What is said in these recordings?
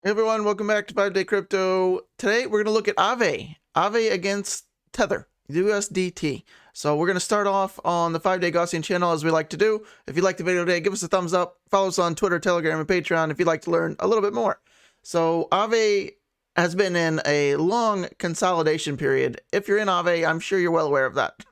Hey everyone, welcome back to 5 Day Crypto. Today we're going to look at Aave against Tether, USDT. So we're going to start off on the 5 Day Gaussian channel as we like to do. If you liked the video today, give us a thumbs up. Follow us on Twitter, Telegram, and Patreon if you'd like to learn a little bit more. So Aave has been in a long consolidation period. If you're in Aave, I'm sure you're well aware of that.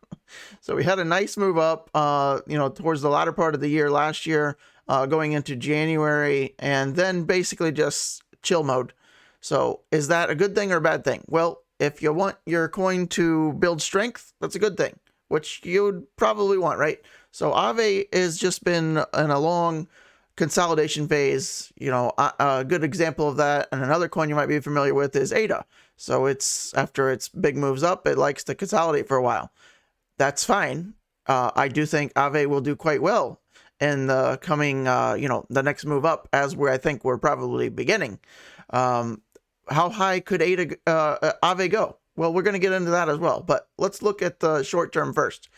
So we had a nice move up, towards the latter part of the year last year, going into January, and then basically just chill mode. So is that a good thing or a bad thing? Well, if you want your coin to build strength, that's a good thing, which you'd probably want, right? So Aave has just been in a long consolidation phase. A good example of that, and another coin you might be familiar with is ADA. So it's after its big moves up, it likes to consolidate for a while. That's fine. I do think Aave will do quite well in the coming, the next move up, as I think we're probably beginning. How high could Aave go? Well, we're going to get into that as well, but let's look at the short term first.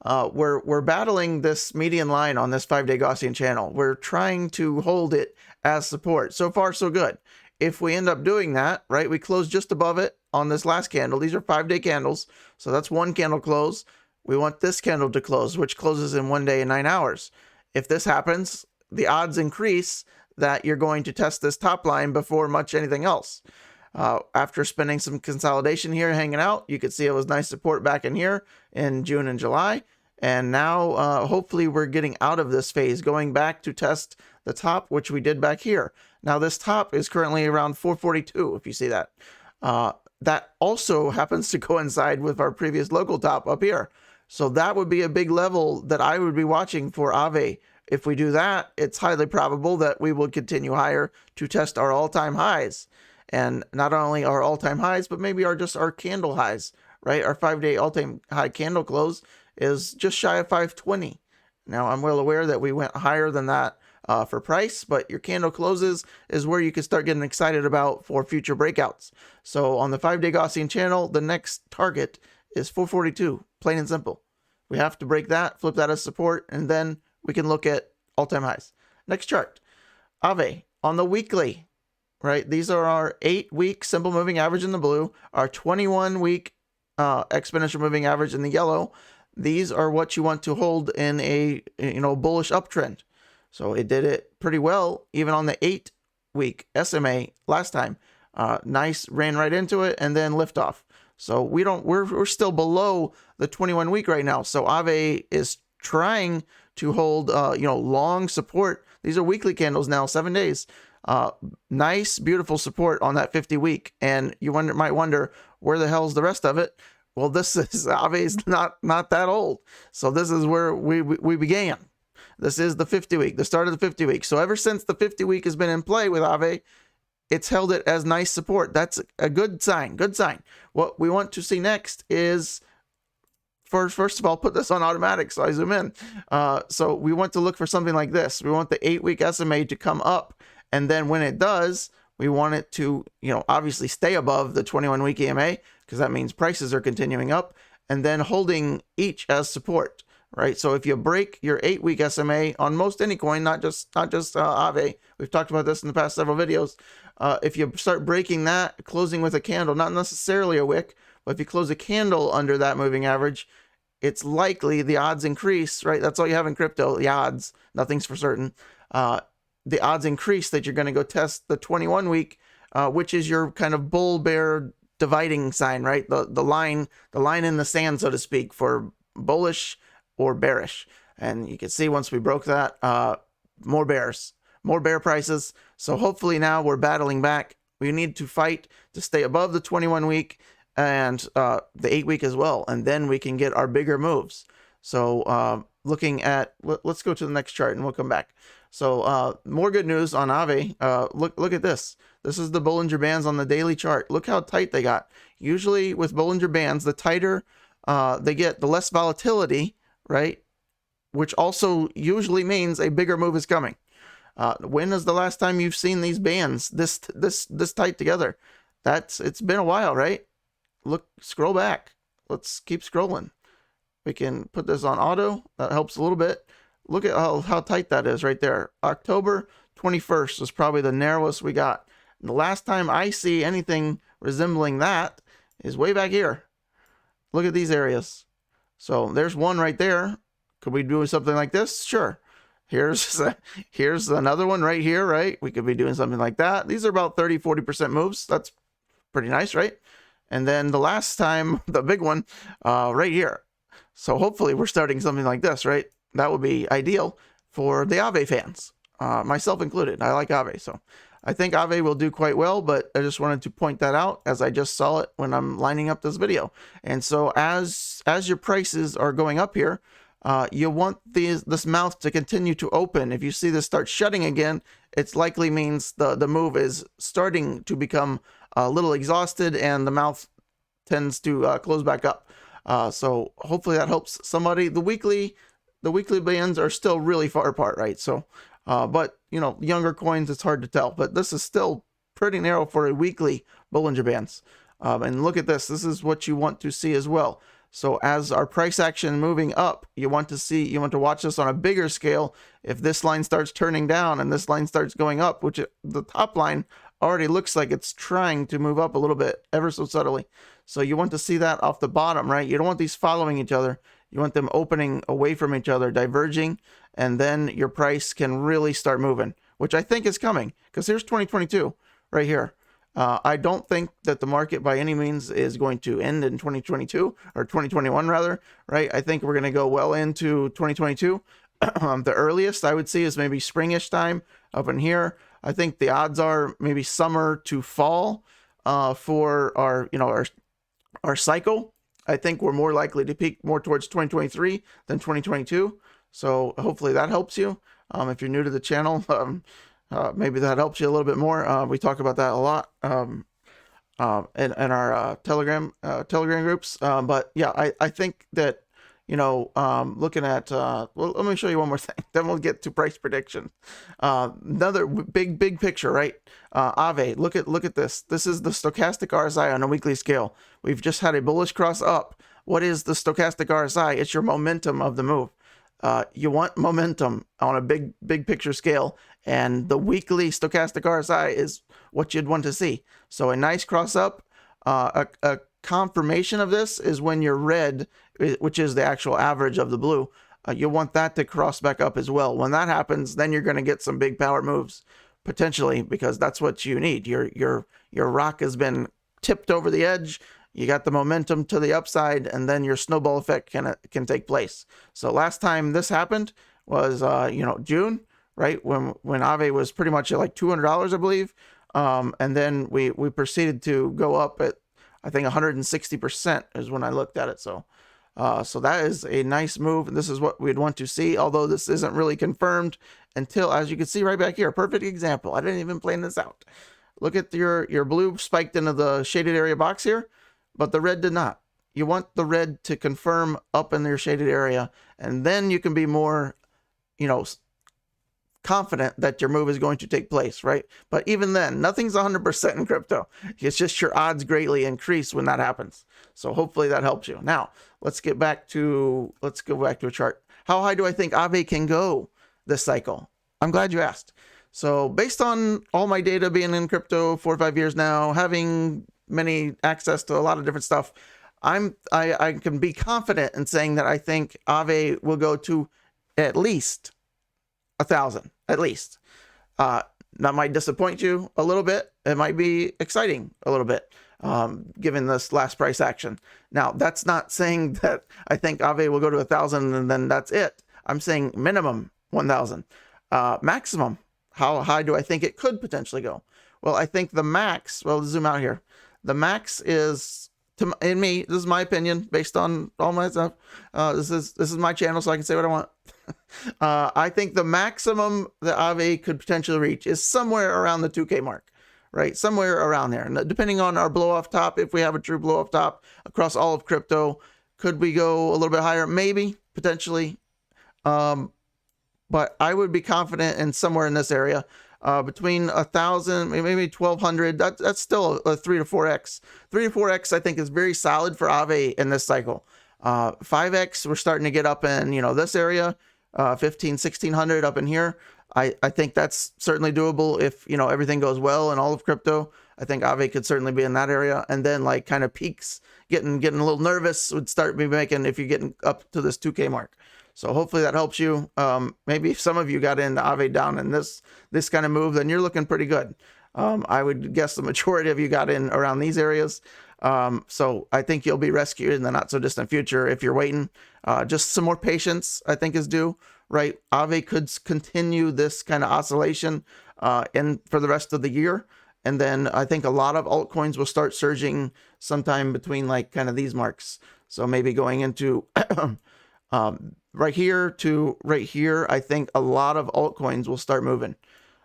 We're battling this median line on this 5 Day Gaussian channel. We're trying to hold it as support. So far, so good. If we end up doing that, right, we close just above it on this last candle. These are 5 day candles, so that's one candle close. We want this candle to close, which closes in 1 day and 9 hours. If this happens, the odds increase that you're going to test this top line before much anything else. After spending some consolidation here, hanging out, you could see it was nice support back in here in June and July. And now, hopefully, we're getting out of this phase, going back to test the top, which we did back here. Now, this top is currently around 442, if you see that. That also happens to coincide with our previous local top up here. So that would be a big level that I would be watching for Aave. If we do that, it's highly probable that we will continue higher to test our all-time highs. And not only our all-time highs, but maybe our candle highs, right? Our 5 day all-time high candle close is just shy of 520. Now, I'm well aware that we went higher than that for price, but your candle closes is where you can start getting excited about for future breakouts. So on the 5 Day Gaussian channel, the next target is 442, plain and simple. We have to break that, flip that as support, and then we can look at all-time highs. Next chart, Aave on the weekly, right? These are our 8-week simple moving average in the blue, our 21-week exponential moving average in the yellow. These are what you want to hold in a bullish uptrend. So it did it pretty well, even on the 8-week SMA last time. Nice, ran right into it, and then lift off. So we're still below the 21 week right now. So Aave is trying to hold, long support. These are weekly candles now, 7 days. Nice, beautiful support on that 50 week. And you might wonder, where the hell's the rest of it? Well, Aave is not that old. So this is where we began. This is the 50 week, the start of the 50 week. So ever since the 50 week has been in play with Aave, it's held it as nice support. That's a good sign. Good sign. What we want to see next is, first of all, put this on automatic so I zoom in. So we want to look for something like this. We want the 8-week SMA to come up, and then when it does, we want it to, obviously stay above the 21-week EMA, because that means prices are continuing up, and then holding each as support. Right, so if you break your 8-week SMA on most any coin, not just Aave, we've talked about this in the past several videos. If you start breaking that, closing with a candle, not necessarily a wick, but if you close a candle under that moving average, it's likely the odds increase. Right, that's all you have in crypto, the odds. Nothing's for certain. The odds increase that you're going to go test the 21-week, which is your kind of bull bear dividing sign, right? The line in the sand, so to speak, for bullish or bearish. And you can see once we broke that, more bear prices. So hopefully now we're battling back. We need to fight to stay above the 21 week and the 8 week as well, and then we can get our bigger moves. So looking at, let's go to the next chart and we'll come back. So more good news on Aave. Look at this. This is the Bollinger Bands on the daily chart. Look how tight they got. Usually with Bollinger Bands, the tighter they get, the less volatility, right? Which also usually means a bigger move is coming. When is the last time you've seen these bands this tight together? It's been a while, right? Look, scroll back. Let's keep scrolling. We can put this on auto. That helps a little bit. Look at how tight that is right there. October 21st is probably the narrowest we got. The last time I see anything resembling that is way back here. Look at these areas. So there's one right there. Could we do something like this? Sure. Here's another one right here, right? We could be doing something like that. These are about 30-40% moves. That's pretty nice, right? And then the last time, the big one, right here. So hopefully we're starting something like this, right? That would be ideal for the Aave fans, myself included. I like Aave, so I think Aave will do quite well, but I just wanted to point that out as I just saw it when I'm lining up this video. And so as your prices are going up here, you want this mouth to continue to open. If you see this start shutting again, it likely means the move is starting to become a little exhausted and the mouth tends to close back up. So hopefully that helps somebody. The weekly bands are still really far apart, right? So, but you know, younger coins, it's hard to tell, but this is still pretty narrow for a weekly Bollinger Bands. And look at this. This is what you want to see as well. So as our price action moving up, you want to watch this on a bigger scale. If this line starts turning down and this line starts going up, which the top line already looks like it's trying to move up a little bit, ever so subtly. So you want to see that off the bottom, right? You don't want these following each other. You want them opening away from each other, diverging, and then your price can really start moving, which I think is coming, because here's 2022 right here. I don't think that the market by any means is going to end in 2022 or 2021 rather, right? I think we're going to go well into 2022. The earliest I would see is maybe springish time up in here. I think the odds are maybe summer to fall for our cycle. I think we're more likely to peak more towards 2023 than 2022. So hopefully that helps you. If you're new to the channel, maybe that helps you a little bit more. We talk about that a lot in our Telegram groups. But yeah, I think that, you know, looking at, well, let me show you one more thing. Then we'll get to price prediction. Another big picture, right? Aave, look at this. This is the stochastic RSI on a weekly scale. We've just had a bullish cross up. What is the stochastic RSI? It's your momentum of the move. You want momentum on a big picture scale, and the weekly stochastic RSI is what you'd want to see. So a nice cross up, a confirmation of this is when your red, which is the actual average of the blue, you want that to cross back up as well. When that happens, then you're going to get some big power moves potentially, because that's what you need. Your rock has been tipped over the edge. You got the momentum to the upside, and then your snowball effect can take place. So last time this happened was June, right, when Aave was pretty much at like $200, I believe, and then we proceeded to go up at, I think, 160% is when I looked at it. So that is a nice move, and this is what we'd want to see, although this isn't really confirmed until, as you can see right back here, perfect example. I didn't even plan this out. Look at your blue spiked into the shaded area box here, but the red did not. You want the red to confirm up in your shaded area, and then you can be more, confident that your move is going to take place, right? But even then, nothing's 100% in crypto. It's just your odds greatly increase when that happens. So hopefully that helps you. Now, let's go back to a chart. How high do I think Aave can go this cycle? I'm glad you asked. So based on all my data being in crypto 4 or 5 years now, having many access to a lot of different stuff, I can be confident in saying that I think Aave will go to at least 1,000, at least. That might disappoint you a little bit. It might be exciting a little bit, given this last price action. Now, that's not saying that I think Aave will go to 1,000 and then that's it. I'm saying minimum 1,000. Maximum, how high do I think it could potentially go? Well, I think the max, well, zoom out here. The max is, in me, this is my opinion based on all my stuff. This is my channel, so I can say what I want. I think the maximum that Aave could potentially reach is somewhere around the 2K mark, right? Somewhere around there. And depending on our blow off top, if we have a true blow off top across all of crypto, could we go a little bit higher? Maybe, potentially. But I would be confident in somewhere in this area. Between 1,000, maybe 1,200, that's still a 3 to 4x. 3 to 4x, I think, is very solid for Aave in this cycle. 5x, we're starting to get up in, this area, 1,500, 1,600 up in here. I think that's certainly doable if, you know, everything goes well in all of crypto. I think Aave could certainly be in that area. And then like kind of peaks, getting a little nervous would start be making if you're getting up to this 2K mark. So hopefully that helps you. Maybe if some of you got into Aave down in this kind of move, then you're looking pretty good. I would guess the majority of you got in around these areas. So I think you'll be rescued in the not so distant future if you're waiting. Just some more patience, I think, is due, right? Aave could continue this kind of oscillation for the rest of the year. And then I think a lot of altcoins will start surging sometime between like kind of these marks. So maybe going into right here to right here, I think a lot of altcoins will start moving.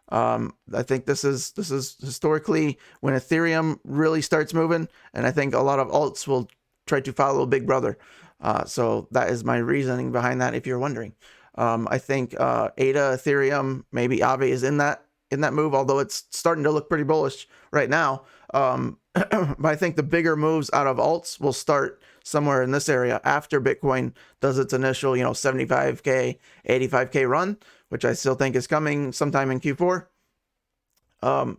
I think this is historically when Ethereum really starts moving, and I think a lot of alts will try to follow Big Brother. So that is my reasoning behind that, if you're wondering. I think ADA, Ethereum, maybe Aave is in that move, although it's starting to look pretty bullish right now. But I think the bigger moves out of alts will start somewhere in this area after Bitcoin does its initial, you know, 75K, 85K run, which I still think is coming sometime in Q4.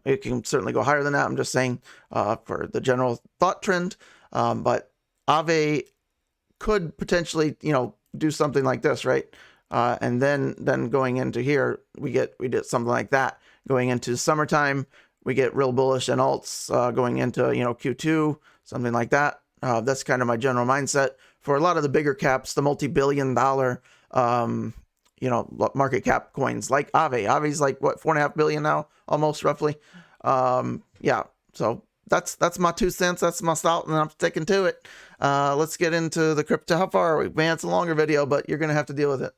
It can certainly go higher than that. I'm just saying for the general thought trend. But Aave could potentially, you know, do something like this, right? And then going into here, we did something like that. Going into summertime, we get real bullish in alts. Going into, you know, Q2, something like that. That's kind of my general mindset for a lot of the bigger caps, the multi-billion-dollar, you know, market cap coins like Aave. Aave's like what, 4.5 billion now, almost roughly. Yeah. So that's my 2 cents. That's my thought, and I'm sticking to it. Let's get into the crypto. How far are we? Man, it's a longer video, but you're gonna have to deal with it.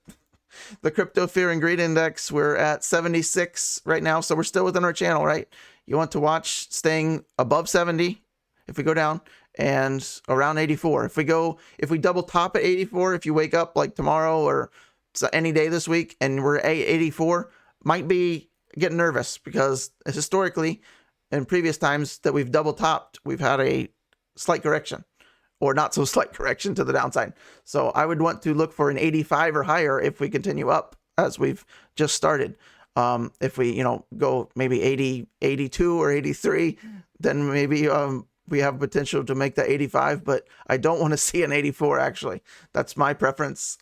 The Crypto Fear and Greed Index, we're at 76 right now, so we're still within our channel, right? You want to watch staying above 70 if we go down, and around 84. If we double top at 84, if you wake up like tomorrow or any day this week and we're at 84, might be getting nervous, because historically in previous times that we've double topped, we've had a slight correction, or not so slight correction to the downside. So I would want to look for an 85 or higher if we continue up as we've just started. If we, you know, go maybe 80, 82 or 83, then maybe we have potential to make that 85, but I don't want to see an 84 actually. That's my preference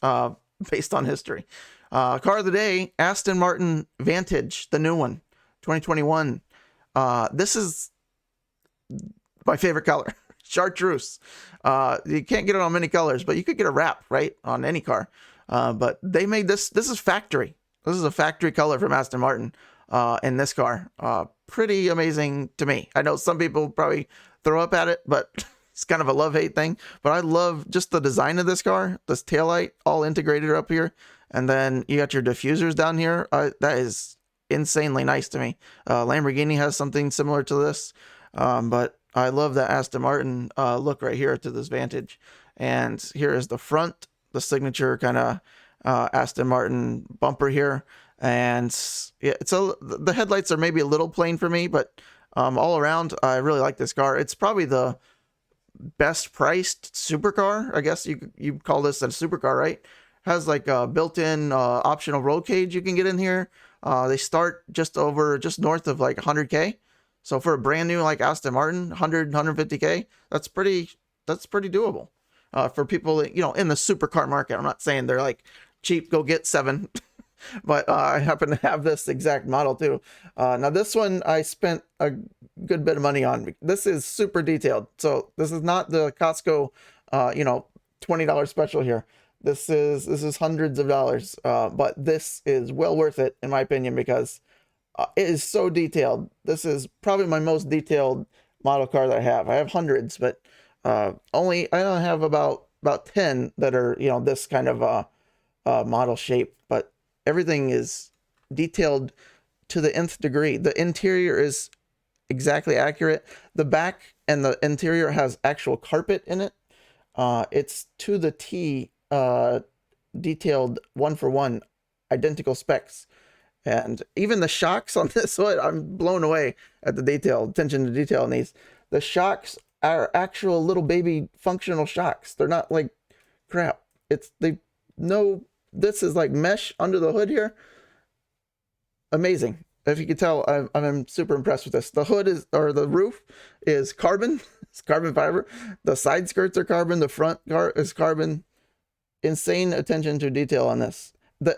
based on history. Car of the day, Aston Martin Vantage, the new one, 2021. This is my favorite color. Chartreuse. You can't get it on many colors, but you could get a wrap, right, on any car. But they made this is factory. This is a factory color from Aston Martin in this car. Pretty amazing to me. I know some people probably throw up at it, but it's kind of a love-hate thing. But I love just the design of this car. This taillight all integrated up here. And then you got your diffusers down here. That is insanely nice to me. Lamborghini has something similar to this. But I love that Aston Martin look right here to this Vantage. And here is the front, the signature kind of Aston Martin bumper here. And yeah, the headlights are maybe a little plain for me, but all around, I really like this car. It's probably the best priced supercar. I guess you call this a supercar, right? Has like a built-in optional roll cage you can get in here. They start just north of like 100K. So for a brand new like Aston Martin, 150K, that's pretty doable. For people, you know, in the supercar market. I'm not saying they're like cheap, go get 7. But I happen to have this exact model too. Now this one I spent a good bit of money on. This is super detailed. So this is not the Costco, you know, $20 special here. This is hundreds of dollars. But this is well worth it in my opinion, because it is so detailed. This is probably my most detailed model car that I have. I have hundreds, but I only have about 10 that are, you know, this kind of model shape. But everything is detailed to the nth degree. The interior is exactly accurate. The back and the interior has actual carpet in it. It's to the T detailed 1-for-1, identical specs. And even the shocks on this one, I'm blown away at the attention to detail in these. The shocks are actual little baby functional shocks. They're not like crap. This is like mesh under the hood here. amazing. If you can tell, I'm super impressed with this. The hood is, or the roof is carbon. It's carbon fiber. The side skirts are carbon. The front is carbon. Insane attention to detail on this.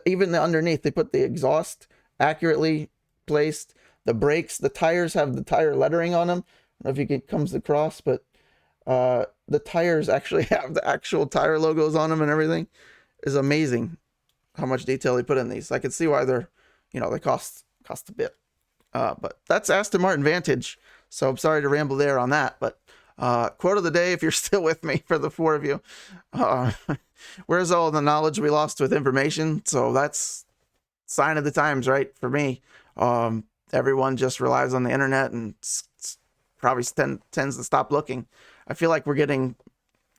Even the underneath, they put the exhaust accurately placed. The brakes, the tires have the tire lettering on them. I don't know if it comes across, but the tires actually have the actual tire logos on them and everything. Is amazing how much detail they put in these. I can see why they're, they cost a bit. But that's Aston Martin Vantage. So I'm sorry to ramble there on that. But quote of the day, if you're still with me, for the four of you, where's all the knowledge we lost with information? So that's sign of the times, right? For me, everyone just relies on the internet and probably tends to stop looking. I feel like we're getting,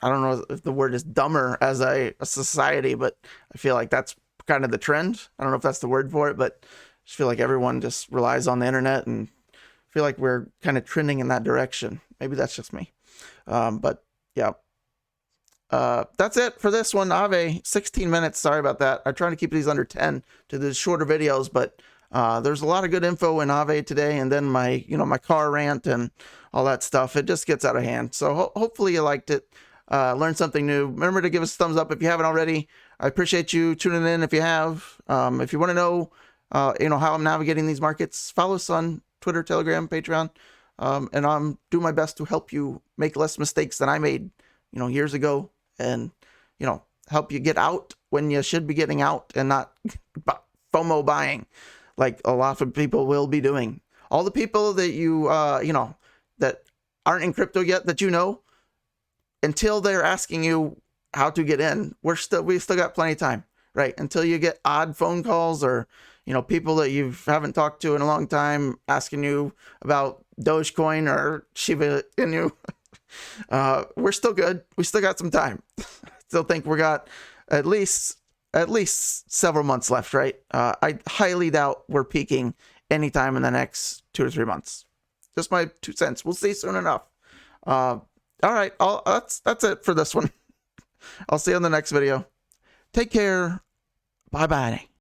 I don't know if the word is dumber as a society, but I feel like that's kind of the trend. I don't know if that's the word for it, but I just feel like everyone just relies on the internet, and I feel like we're kind of trending in that direction. Maybe that's just me. But yeah, that's it for this one. Aave, 16 minutes. Sorry about that. I'm trying to keep these under 10 to the shorter videos, but there's a lot of good info in Aave today, and then my car rant and all that stuff. It just gets out of hand. So hopefully you liked it. Learned something new. Remember to give us a thumbs up if you haven't already. I appreciate you tuning in if you have. If you want to know, how I'm navigating these markets, follow us on Twitter, Telegram, Patreon, and I'm doing my best to help you make less mistakes than I made, years ago, and help you get out when you should be getting out and not FOMO buying, like a lot of people will be doing. All the people that that aren't in crypto yet, that until they're asking you how to get in, we still got plenty of time, right? Until you get odd phone calls or, people that you haven't talked to in a long time asking you about Dogecoin or Shiba Inu. We're still good. We still got some time. Still think we got at least several months left, right? I highly doubt we're peaking anytime in the next 2 or 3 months. Just my 2 cents. We'll see soon enough. All right, that's it for this one. I'll see you on the next video. Take care. Bye-bye.